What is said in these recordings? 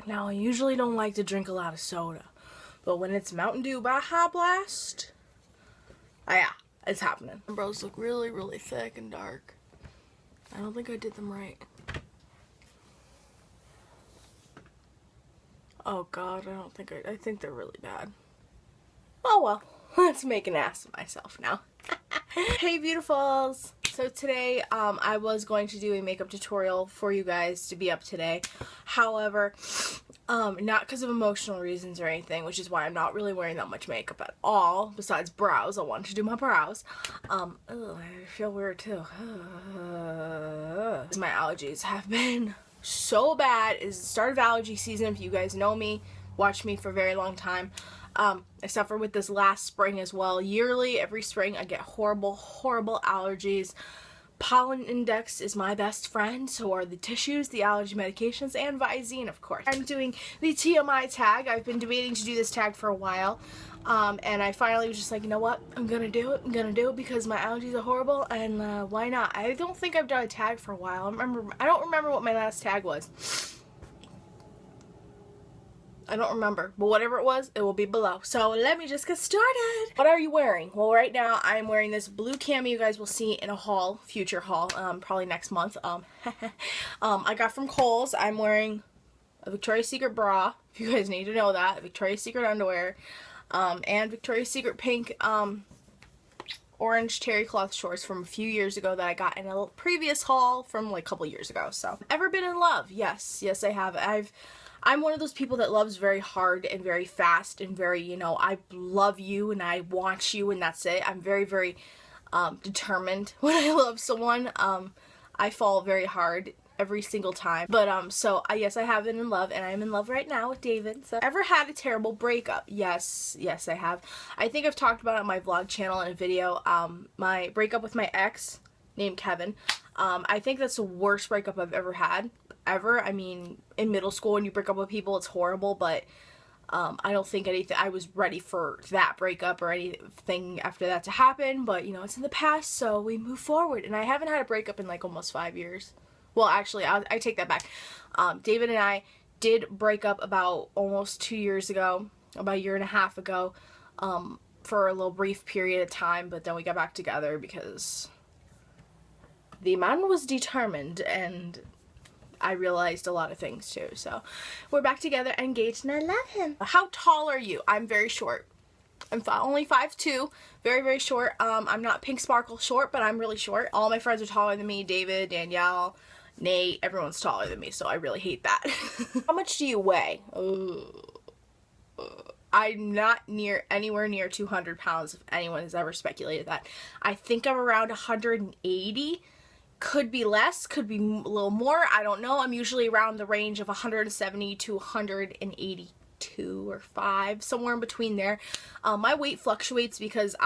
Now, I usually don't like to drink a lot of soda, but when it's Mountain Dew Baja Blast, yeah, it's happening. My brows look really, really thick and dark. I don't think I did them right. Oh God, I think they're really bad. Oh well, let's make an ass of myself now. Hey beautifuls! So today, I was going to do a makeup tutorial for you guys to be up today. However, not because of emotional reasons or anything, which is why I'm not really wearing that much makeup at all, besides brows. I wanted to do my brows. Ugh, I feel weird too. My allergies have been so bad. It's the start of allergy season. If you guys know me, watched me for a very long time. I suffer with this last spring as well. Yearly, every spring, I get horrible, horrible allergies. Pollen index is my best friend, so are the tissues, the allergy medications, and Visine, of course. I'm doing the Tmi Tag. I've been debating to do this tag for a while, and I finally was just like, you know what, I'm gonna do it. I'm gonna do it because my allergies are horrible, and why not? I don't think I've done a tag for a while. I don't remember what my last tag was. I don't remember, but whatever it was, it will be below. So let me just get started. What are you wearing? Well, right now I'm wearing this blue cami you guys will see in a haul, future haul, probably next month. I got from Kohl's. I'm wearing a Victoria's Secret bra, if you guys need to know that, Victoria's Secret underwear, and Victoria's Secret pink, orange terry cloth shorts from a few years ago that I got in a previous haul from like a couple years ago. So, ever been in love? Yes, yes I have. I'm one of those people that loves very hard and very fast and very, you know, I love you and I want you and that's it. I'm very, very determined when I love someone. I fall very hard every single time. But so yes, I have been in love, and I'm in love right now with David. So, ever had a terrible breakup? Yes, yes I have. I think I've talked about it on my vlog channel in a video. My breakup with my ex named Kevin. I think that's the worst breakup I've ever had. Ever. I mean, in middle school when you break up with people, it's horrible, but I don't think I was ready for that breakup or anything after that to happen, but you know, it's in the past, so we move forward. And I haven't had a breakup in like almost 5 years. Well, actually, I take that back. David and I did break up about almost 2 years ago, about a year and a half ago, for a little brief period of time, but then we got back together because the man was determined, and I realized a lot of things too. So we're back together, engaged, and I love him. How tall are you? I'm very short. I'm only 5'2", very, very short. I'm not pink sparkle short, but I'm really short. All my friends are taller than me. David, Danielle, Nate, everyone's taller than me, so I really hate that. How much do you weigh? I'm not anywhere near 200 pounds, if anyone has ever speculated that. I think I'm around 180. Could be less, could be a little more, I don't know. I'm usually around the range of 170 to 182 or 5, somewhere in between there. My weight fluctuates because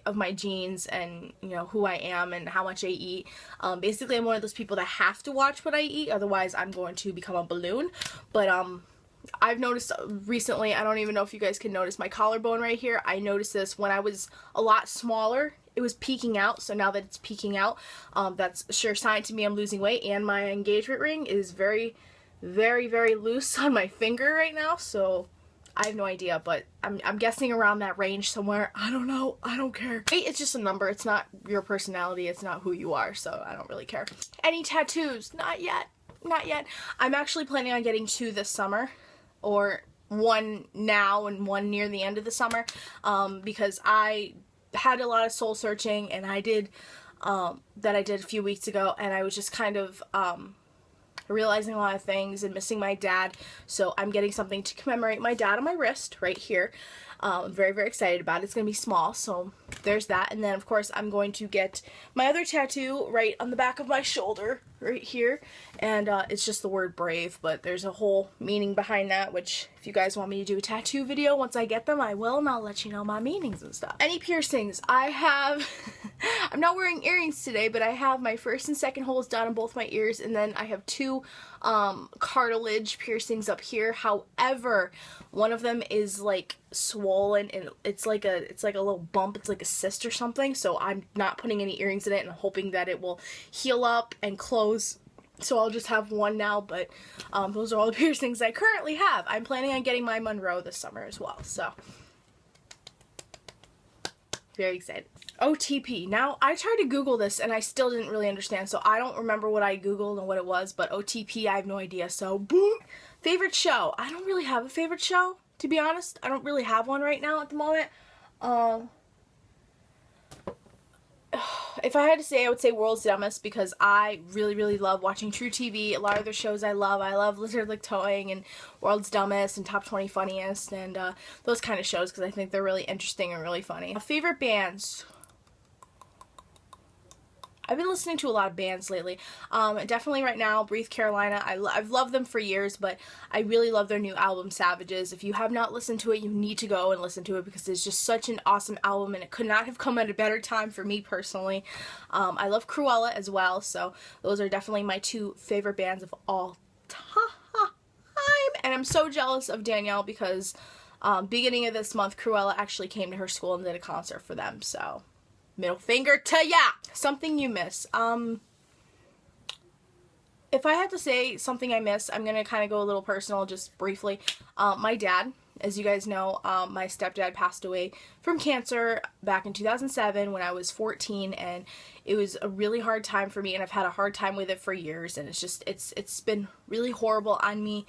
of my genes and, you know, who I am and how much I eat. Basically, I'm one of those people that have to watch what I eat, otherwise I'm going to become a balloon. But I've noticed recently, I don't even know if you guys can notice my collarbone right here. I noticed this when I was a lot smaller. It was peeking out, so now that it's peeking out, that's a sure sign to me I'm losing weight. And my engagement ring is very, very, very loose on my finger right now, so I have no idea, but I'm guessing around that range somewhere. I don't know. I don't care. Weight is just a number. It's not your personality. It's not who you are, so I don't really care. Any tattoos? Not yet. Not yet. I'm actually planning on getting 2 this summer, or 1 now and 1 near the end of the summer, because I had a lot of soul searching, and I did that I did a few weeks ago, and I was just kind of realizing a lot of things and missing my dad, so I'm getting something to commemorate my dad on my wrist right here. I'm very, very excited about it. It's going to be small, so there's that. And then, of course, I'm going to get my other tattoo right on the back of my shoulder, right here. And it's just the word brave, but there's a whole meaning behind that, which if you guys want me to do a tattoo video once I get them, I will, and I'll let you know my meanings and stuff. Any piercings? I have, I'm not wearing earrings today, but I have my first and second holes done on both my ears, and then I have 2 cartilage piercings up here. However, one of them is like swollen, and it's like a little bump. It's like a cyst or something, so I'm not putting any earrings in it and hoping that it will heal up and close So I'll just have one now, but those are all the piercings I currently have. I'm planning on getting my Monroe this summer as well, so very excited. OTP. Now, I tried to Google this and I still didn't really understand, so I don't remember what I Googled and what it was, but OTP, I have no idea, so boom. Favorite show. I don't really have a favorite show, to be honest. I don't really have one right now at the moment. If I had to say, I would say World's Dumbest, because I really, really love watching True TV. A lot of their shows I love. I love Lizard Lick Towing and World's Dumbest and Top 20 Funniest and those kind of shows, because I think they're really interesting and really funny. Favorite bands. I've been listening to a lot of bands lately. Definitely right now, Breathe Carolina. I've loved them for years, but I really love their new album, Savages. If you have not listened to it, you need to go and listen to it, because it's just such an awesome album, and it could not have come at a better time for me personally. I love Cruella as well, so those are definitely my two favorite bands of all time. And I'm so jealous of Danielle, because beginning of this month, Cruella actually came to her school and did a concert for them, so middle finger to ya! Something you miss. If I had to say something I miss, I'm gonna kind of go a little personal, just briefly. My dad, as you guys know, my stepdad passed away from cancer back in 2007 when I was 14, and it was a really hard time for me, and I've had a hard time with it for years, and it's been really horrible on me.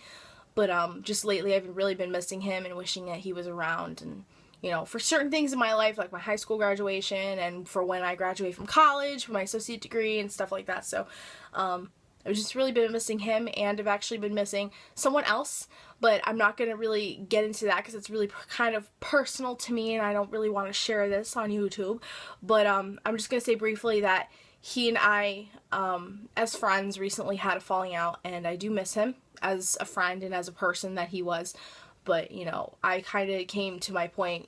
But just lately I've really been missing him and wishing that he was around, and you know, for certain things in my life, like my high school graduation, and for when I graduate from college for my associate degree and stuff like that. So I've just really been missing him, and I've actually been missing someone else, but I'm not going to really get into that because it's really kind of personal to me, and I don't really want to share this on YouTube. But I'm just going to say briefly that he and I, as friends, recently had a falling out, and I do miss him as a friend and as a person that he was. But, you know, I kind of came to my point,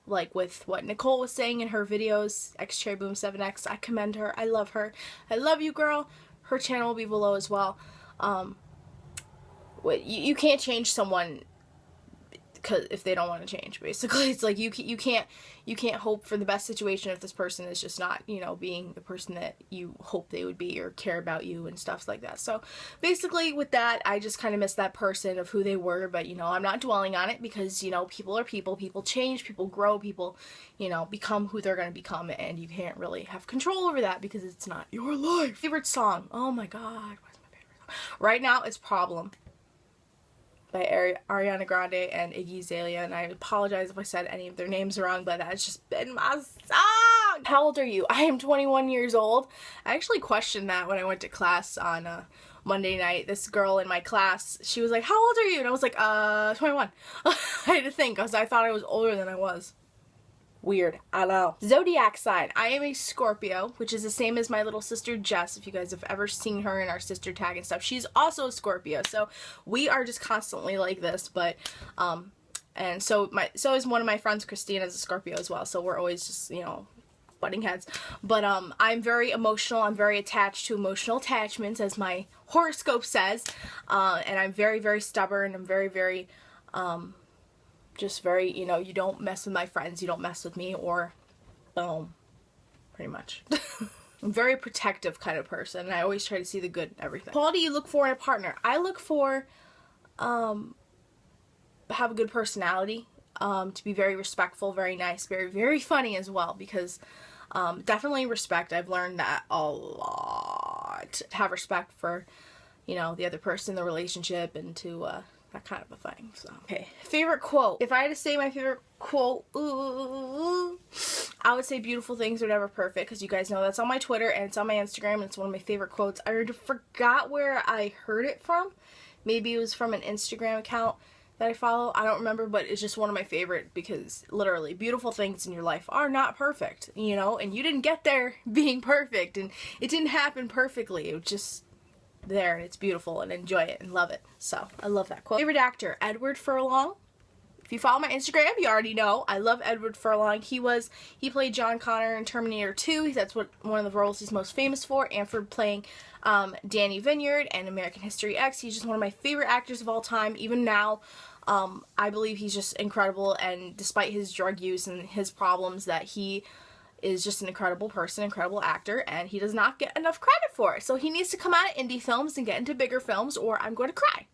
like with what Nicole was saying in her videos, XCherryBoom7X. I commend her. I love her. I love you, girl. Her channel will be below as well. You can't change someone if they don't want to change, basically. It's like you can't hope for the best situation if this person is just not, you know, being the person that you hope they would be or care about you and stuff like that. So basically with that, I just kind of miss that person of who they were, but you know, I'm not dwelling on it, because you know, people are people change, people grow, people, you know, become who they're going to become, and you can't really have control over that because it's not your life. Favorite song. Oh my god, what's my favorite song? Right now it's Problem by Ariana Grande and Iggy Azalea, and I apologize if I said any of their names wrong, but that's just been my song! How old are you? I am 21 years old. I actually questioned that when I went to class on Monday night. This girl in my class, she was like, how old are you? And I was like, 21. I had to think, because I thought I was older than I was. Weird. I know. Zodiac sign. I am a Scorpio, which is the same as my little sister Jess, if you guys have ever seen her in our sister tag and stuff. She's also a Scorpio, so we are just constantly like this, but and so is one of my friends, Christina's a Scorpio as well, so we're always just, you know, butting heads. But I'm very emotional. I'm very attached to emotional attachments, as my horoscope says, and I'm very, very stubborn. I'm very, very just very, you know, you don't mess with my friends, you don't mess with me, or boom, pretty much. I'm a very protective kind of person, and I always try to see the good in everything. Quality you look for in a partner. I look for have a good personality, to be very respectful, very nice, very, very funny as well, because definitely respect. I've learned that a lot. Have respect for, you know, the other person, the relationship, and to that kind of a thing. So okay, favorite quote. If I had to say my favorite quote, I would say beautiful things are never perfect, because you guys know that's on my Twitter and it's on my Instagram, and it's one of my favorite quotes. I already forgot where I heard it from. Maybe it was from an Instagram account that I follow. I don't remember, but it's just one of my favorite, because literally beautiful things in your life are not perfect, you know, and you didn't get there being perfect, and it didn't happen perfectly. It was just there, and it's beautiful, and enjoy it and love it. So I love that quote. Favorite actor, Edward Furlong. If you follow my Instagram, you already know I love Edward Furlong. He played John Connor in Terminator 2. That's one of the roles he's most famous for, and for playing Danny Vineyard and American History X. He's just one of my favorite actors of all time. Even now, I believe he's just incredible, and despite his drug use and his problems, that he is just an incredible person, incredible actor, and he does not get enough credit for it. So he needs to come out of indie films and get into bigger films, or I'm going to cry.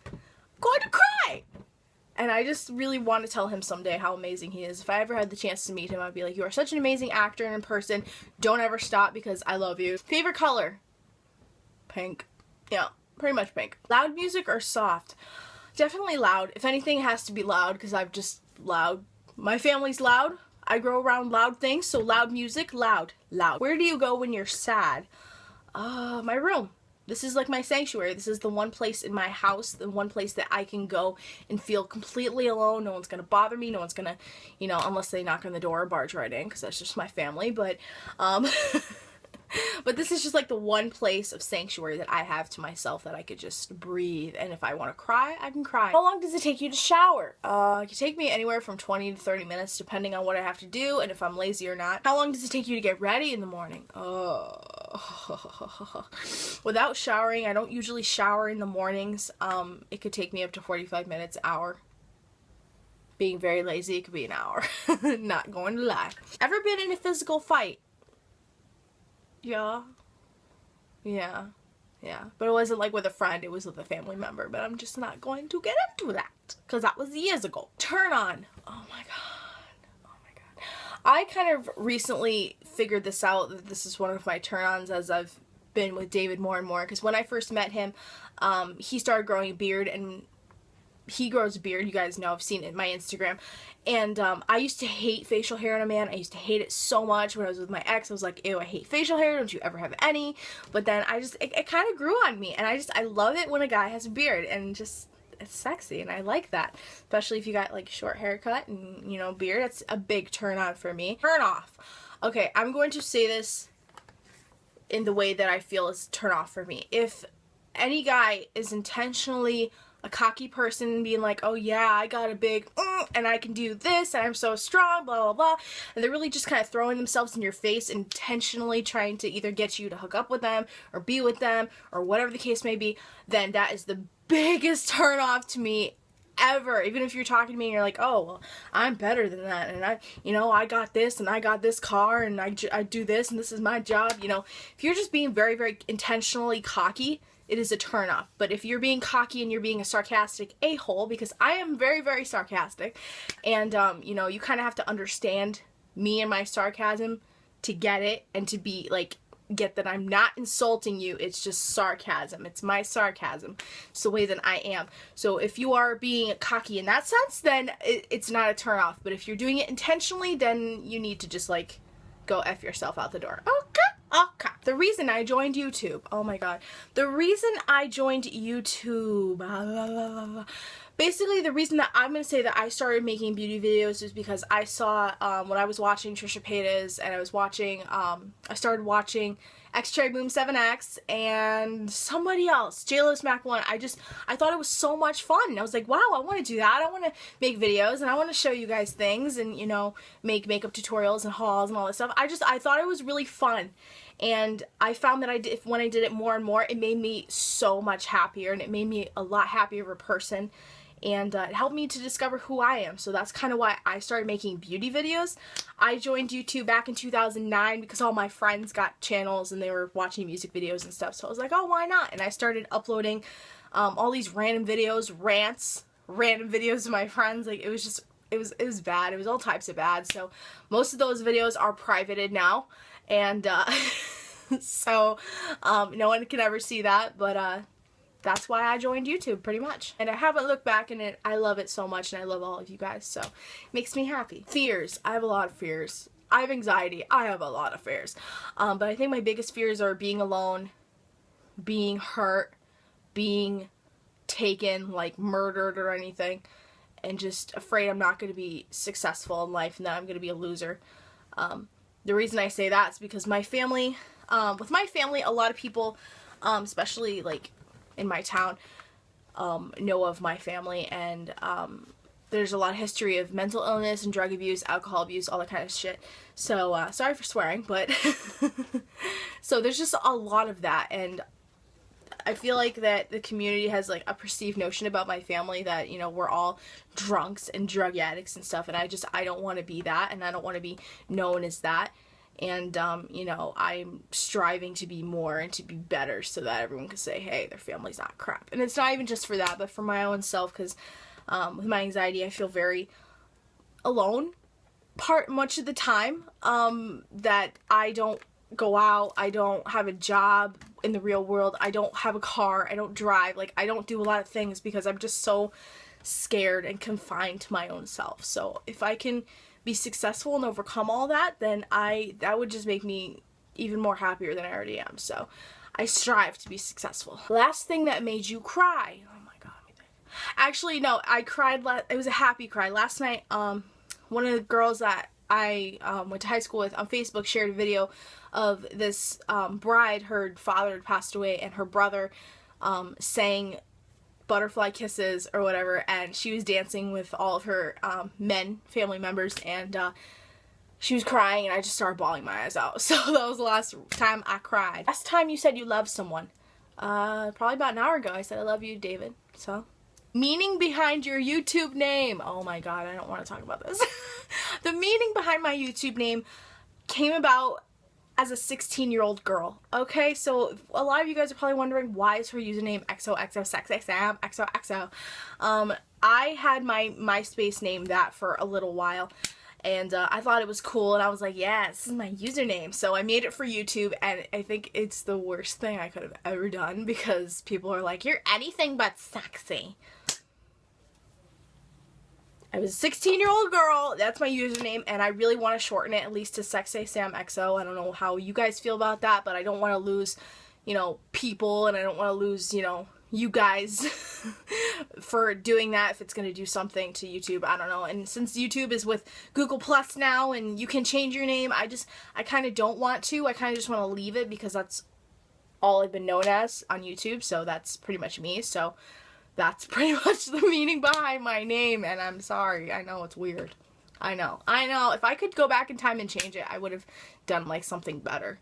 I'm going to cry! And I just really want to tell him someday how amazing he is. If I ever had the chance to meet him, I'd be like, you are such an amazing actor and in person. Don't ever stop because I love you. Favorite color? Pink. Yeah, pretty much pink. Loud music or soft? Definitely loud. If anything, it has to be loud because I'm just loud. My family's loud. I grow around loud things, so loud music, loud, loud. Where do you go when you're sad? My room. This is like my sanctuary. This is the one place in my house, the one place that I can go and feel completely alone. No one's gonna bother me. No one's gonna, you know, unless they knock on the door or barge right in, because that's just my family. But, but this is just like the one place of sanctuary that I have to myself that I could just breathe. And if I want to cry, I can cry. How long does it take you to shower? It can take me anywhere from 20 to 30 minutes depending on what I have to do and if I'm lazy or not. How long does it take you to get ready in the morning? Without showering, I don't usually shower in the mornings. It could take me up to 45 minutes, hour. Being very lazy, it could be an hour. Not going to lie. Ever been in a physical fight? Yeah. But it wasn't like with a friend, it was with a family member. But I'm just not going to get into that because that was years ago. Turn on. Oh my god. I kind of recently figured this out, that this is one of my turn-ons as I've been with David more and more. Because when I first met him, he started growing a beard, and he grows a beard. You guys know, I've seen it in my Instagram. And I used to hate facial hair on a man. I used to hate it so much. When I was with my ex, I was like, ew, I hate facial hair. Don't you ever have any? But then it kind of grew on me. And I love it when a guy has a beard. And just, it's sexy. And I like that. Especially if you got like short haircut and, you know, beard. That's a big turn on for me. Turn off. Okay, I'm going to say this in the way that I feel is turn off for me. If any guy is intentionally a cocky person being like, oh yeah, I got a big and I can do this and I'm so strong, blah blah blah, and they're really just kind of throwing themselves in your face, intentionally trying to either get you to hook up with them or be with them or whatever the case may be, then that is the biggest turn off to me ever. Even if you're talking to me and you're like, oh well, I'm better than that, and I got this and I got this car and I do this and this is my job, you know. If you're just being very, very intentionally cocky, it is a turn off. But if you're being cocky and you're being a sarcastic a-hole, because I am very, very sarcastic, and you know, you kind of have to understand me and my sarcasm to get it, and to be like, get that I'm not insulting you, it's just sarcasm. It's my sarcasm. It's the way that I am. So if you are being cocky in that sense, then it's not a turn off. But if you're doing it intentionally, then you need to just like go F yourself out the door. Okay. The reason I joined YouTube, oh my god, the reason I joined YouTube, basically the reason that I'm going to say that I started making beauty videos is because I saw, when I was watching Trisha Paytas, and I was watching, I started watching X Cherry Boom 7X and somebody else, JLo Smack 1. I thought it was so much fun. And I was like, wow, I want to do that. I want to make videos and I want to show you guys things and, you know, make makeup tutorials and hauls and all that stuff. I thought it was really fun. And I found that when I did it more and more, it made me so much happier, and it made me a lot happier of a person. And it helped me to discover who I am. So that's kind of why I started making beauty videos. I joined YouTube back in 2009 because all my friends got channels and they were watching music videos and stuff. So I was like, oh, why not? And I started uploading all these random videos, random videos to my friends. Like, it was bad. It was all types of bad. So most of those videos are privated now. And so no one can ever see that. But that's why I joined YouTube, pretty much. And I haven't looked back in it. I love it so much, and I love all of you guys, so it makes me happy. Fears. I have a lot of fears. I have anxiety. I have a lot of fears. But I think my biggest fears are being alone, being hurt, being taken, like murdered or anything, and just afraid I'm not going to be successful in life and that I'm going to be a loser. The reason I say that is because my family, with my family, a lot of people, especially like in my town, know of my family, and there's a lot of history of mental illness and drug abuse, alcohol abuse, all that kind of shit. So sorry for swearing, but so there's just a lot of that, and I feel like that the community has like a perceived notion about my family that, you know, we're all drunks and drug addicts and stuff, and I don't want to be that, and I don't want to be known as that. And, you know, I'm striving to be more and to be better so that everyone can say, hey, their family's not crap. And it's not even just for that, but for my own self, because with my anxiety, I feel very alone much of the time, that I don't go out, I don't have a job in the real world, I don't have a car, I don't drive, like, I don't do a lot of things because I'm just so scared and confined to my own self. So if I can be successful and overcome all that, then that would just make me even more happier than I already am. So I strive to be successful. Last thing that made you cry. Oh my god. Actually, no, I cried, it was a happy cry. Last night, one of the girls that I went to high school with on Facebook shared a video of this bride. Her father had passed away, and her brother sang Butterfly Kisses or whatever, and she was dancing with all of her family members, and she was crying, and I just started bawling my eyes out. So that was the last time I cried. Last time you said you loved someone, probably about an hour ago, I said I love you, David. So, meaning behind your YouTube name. Oh my god, I don't want to talk about this. The meaning behind my YouTube name came about as a 16-year-old girl. Okay, so a lot of you guys are probably wondering, why is her username XOXOSexySam XOXO? I had my MySpace name that for a little while, and I thought it was cool, and I was like, yeah, this is my username. So I made it for YouTube, and I think it's the worst thing I could have ever done, because people are like, you're anything but sexy. I was a 16-year-old girl, that's my username, and I really want to shorten it at least to SexySamXO. I don't know how you guys feel about that, but I don't want to lose, you know, people, and I don't want to lose, you know, you guys for doing that if it's going to do something to YouTube. I don't know. And since YouTube is with Google Plus now and you can change your name, I kind of don't want to. I kind of just want to leave it because that's all I've been known as on YouTube, so that's pretty much me. So that's pretty much the meaning behind my name, and I'm sorry. I know it's weird. I know. If I could go back in time and change it, I would have done, like, something better.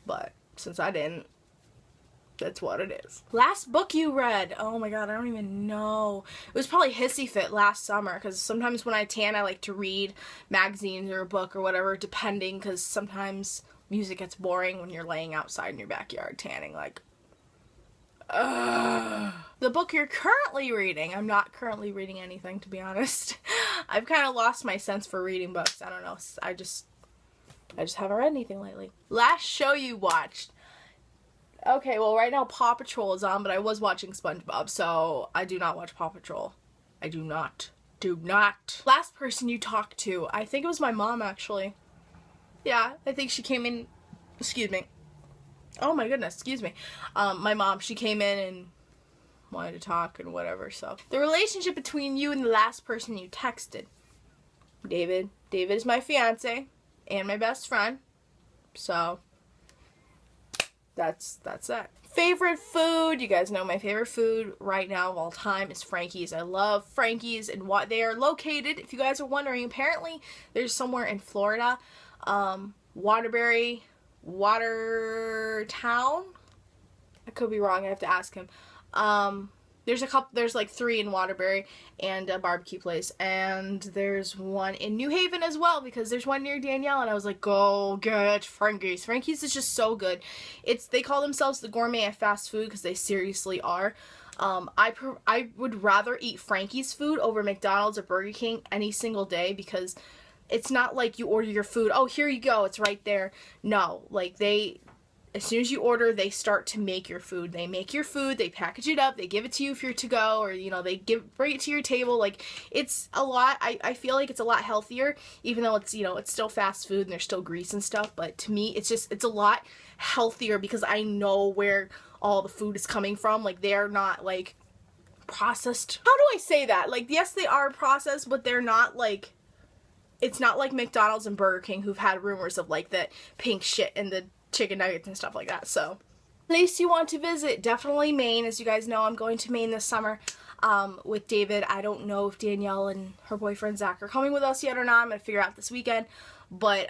But since I didn't, that's what it is. Last book you read. Oh my god, I don't even know. It was probably Hissy Fit last summer, because sometimes when I tan, I like to read magazines or a book or whatever, depending, because sometimes music gets boring when you're laying outside in your backyard tanning, like, the book you're currently reading. I'm not currently reading anything, to be honest. I've kind of lost my sense for reading books. I don't know. I just haven't read anything lately. Last show you watched. Okay, well, right now Paw Patrol is on, but I was watching SpongeBob, so I do not watch Paw Patrol. I do not. Do not. Last person you talked to. I think it was my mom, actually. Yeah, I think she came in. Excuse me. Oh my goodness, excuse me. My mom, she came in and wanted to talk and whatever, so. The relationship between you and the last person you texted. David. David is my fiance and my best friend. So, that's that. Favorite food. You guys know my favorite food right now of all time is Frankie's. I love Frankie's, and what they are located, if you guys are wondering, apparently there's somewhere in Florida, Watertown? I could be wrong, I have to ask him. There's like 3 in Waterbury and a barbecue place, and there's one in New Haven as well, because there's one near Danielle, and I was like, go get Frankie's. Frankie's is just so good. They call themselves the gourmet at fast food, because they seriously are. I would rather eat Frankie's food over McDonald's or Burger King any single day, because it's not like you order your food, oh, here you go, it's right there. No, like, as soon as you order, they start to make your food. They make your food, they package it up, they give it to you if you're to go, or, you know, they bring it to your table. Like, it's a lot, I feel like it's a lot healthier, even though it's, you know, it's still fast food and there's still grease and stuff, but to me, it's a lot healthier, because I know where all the food is coming from. Like, they're not, like, processed. How do I say that? Like, yes, they are processed, but they're not, like, it's not like McDonald's and Burger King, who've had rumors of, like, that pink shit in the chicken nuggets and stuff like that. So, place you want to visit, definitely Maine. As you guys know, I'm going to Maine this summer with David. I don't know if Danielle and her boyfriend Zach are coming with us yet or not. I'm going to figure out this weekend. But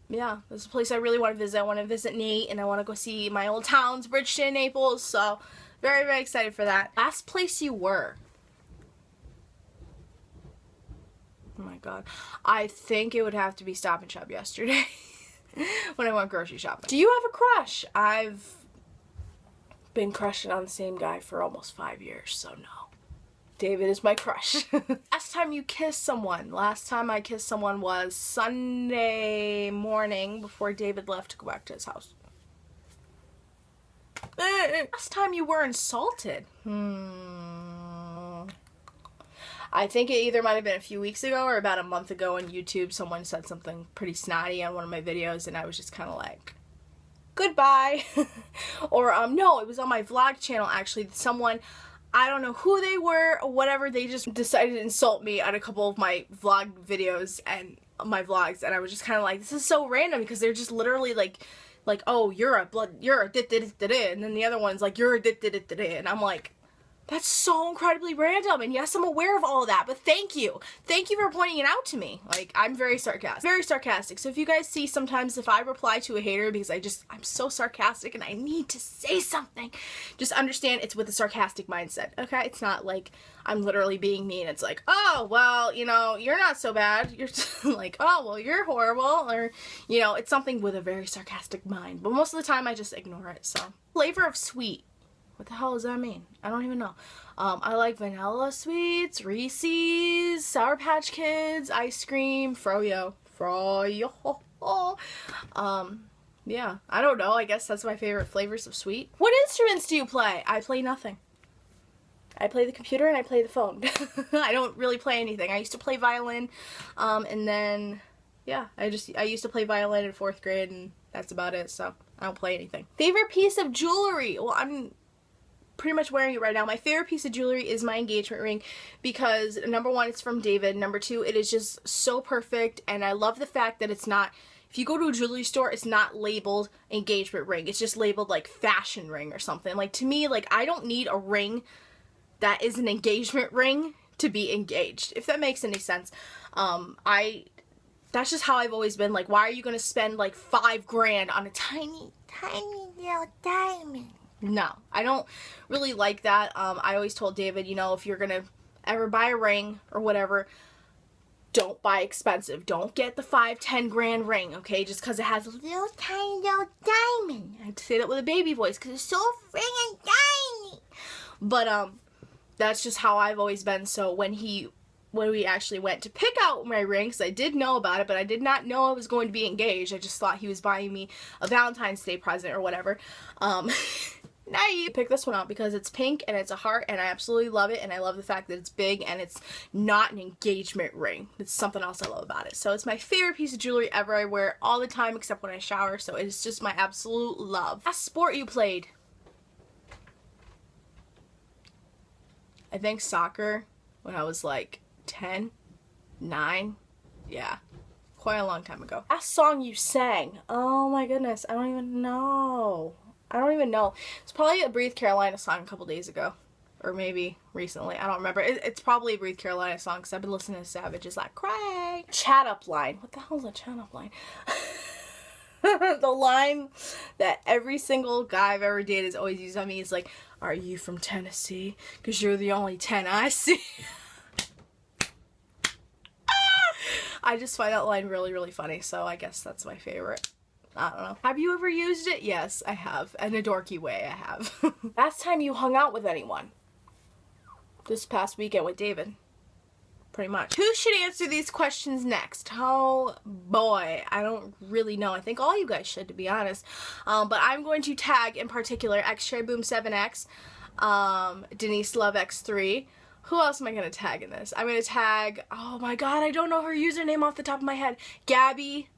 yeah, this is a place I really want to visit. I want to visit Nate, and I want to go see my old towns, Bridgeton, Naples, so very, very excited for that. Last place you were? Oh my god. I think it would have to be Stop and Shop yesterday when I went grocery shopping. Do you have a crush? I've been crushing on the same guy for almost 5 years, so no. David is my crush. Last time you kissed someone? Last time I kissed someone was Sunday morning before David left to go back to his house. Last time you were insulted? I think it either might have been a few weeks ago or about a month ago on YouTube. Someone said something pretty snotty on one of my videos, and I was just kind of like, goodbye. Or, no, it was on my vlog channel, actually. Someone, I don't know who they were or whatever, they just decided to insult me on a couple of my vlog videos and my vlogs, and I was just kind of like, this is so random, because they're just literally like, oh, you're a dit-dit-dit-dit, and then the other one's like, you're a dit-dit-dit-dit, and I'm like, that's so incredibly random, and yes, I'm aware of all of that, but thank you. Thank you for pointing it out to me. Like, I'm very sarcastic. Very sarcastic. So if you guys see sometimes if I reply to a hater because I'm so sarcastic and I need to say something, just understand it's with a sarcastic mindset, okay? It's not like I'm literally being mean. It's like, oh, well, you know, you're not so bad. You're like, oh, well, you're horrible, or, you know, it's something with a very sarcastic mind. But most of the time, I just ignore it, so. Flavor of sweet. What the hell does that mean? I don't even know. I like vanilla sweets, Reese's, Sour Patch Kids, ice cream, froyo. Yeah, I don't know. I guess that's my favorite flavors of sweet. What instruments do you play? I play nothing. I play the computer and I play the phone. I don't really play anything. I used to play violin, and then, yeah, I used to play violin in 4th grade, and that's about it, so I don't play anything. Favorite piece of jewelry? Well, I'm pretty much wearing it right now. My favorite piece of jewelry is my engagement ring, because number one, it's from David. Number two, it is just so perfect, and I love the fact that it's not, if you go to a jewelry store, it's not labeled engagement ring. It's just labeled like fashion ring or something. Like, to me, like, I don't need a ring that is an engagement ring to be engaged, if that makes any sense. That's just how I've always been. Like, why are you gonna spend like $5 grand on a tiny little diamond? No, I don't really like that. I always told David, you know, if you're gonna ever buy a ring or whatever, don't buy expensive. Don't get the $5-10 grand ring, okay? Just because it has a little tiny little diamond. I have to say that with a baby voice because it's so freaking tiny. But that's just how I've always been. So when we actually went to pick out my ring, because I did know about it, but I did not know I was going to be engaged. I just thought he was buying me a Valentine's Day present or whatever. Now you pick this one out because it's pink and it's a heart, and I absolutely love it, and I love the fact that it's big and it's not an engagement ring. It's something else I love about it. So it's my favorite piece of jewelry ever. I wear it all the time except when I shower, so it's just my absolute love. Last sport you played? I think soccer when I was like 10, 9, yeah, quite a long time ago. Last song you sang? Oh my goodness, I don't even know. It's probably a Breathe Carolina song a couple days ago, or maybe recently. I don't remember. It's probably a Breathe Carolina song because I've been listening to Savage's like cry. Chat up line. What the hell is a chat up line? The line that every single guy I've ever dated has always used on me is like, "Are you from Tennessee? Because you're the only 10 I see." I just find that line really, really funny, so I guess that's my favorite. I don't know. Have you ever used it? Yes, I have. In a dorky way, I have. Last time you hung out with anyone? This past weekend with David. Pretty much. Who should answer these questions next? Oh boy, I don't really know. I think all you guys should, to be honest. But I'm going to tag in particular X-Tray Boom 7X, Denise Love X3. Who else am I going to tag in this? I'm going to tag, oh my god, I don't know her username off the top of my head. Gabby.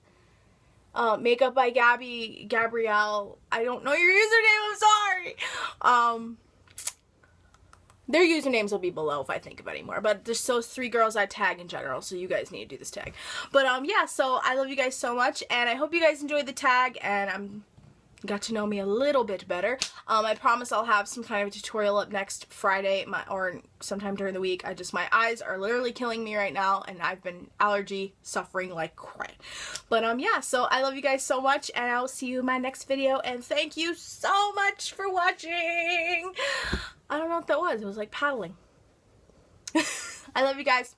Makeup by Gabby, Gabrielle. I don't know your username, I'm sorry. Their usernames will be below if I think of any more. But there's those 3 girls I tag in general, so you guys need to do this tag. But yeah, so I love you guys so much, and I hope you guys enjoyed the tag, and I'm got to know me a little bit better. I promise I'll have some kind of a tutorial up next Friday or sometime during the week. My eyes are literally killing me right now, and I've been allergy suffering like crazy. But yeah, so I love you guys so much, and I'll see you in my next video, and thank you so much for watching. I don't know what that was. It was like paddling. I love you guys.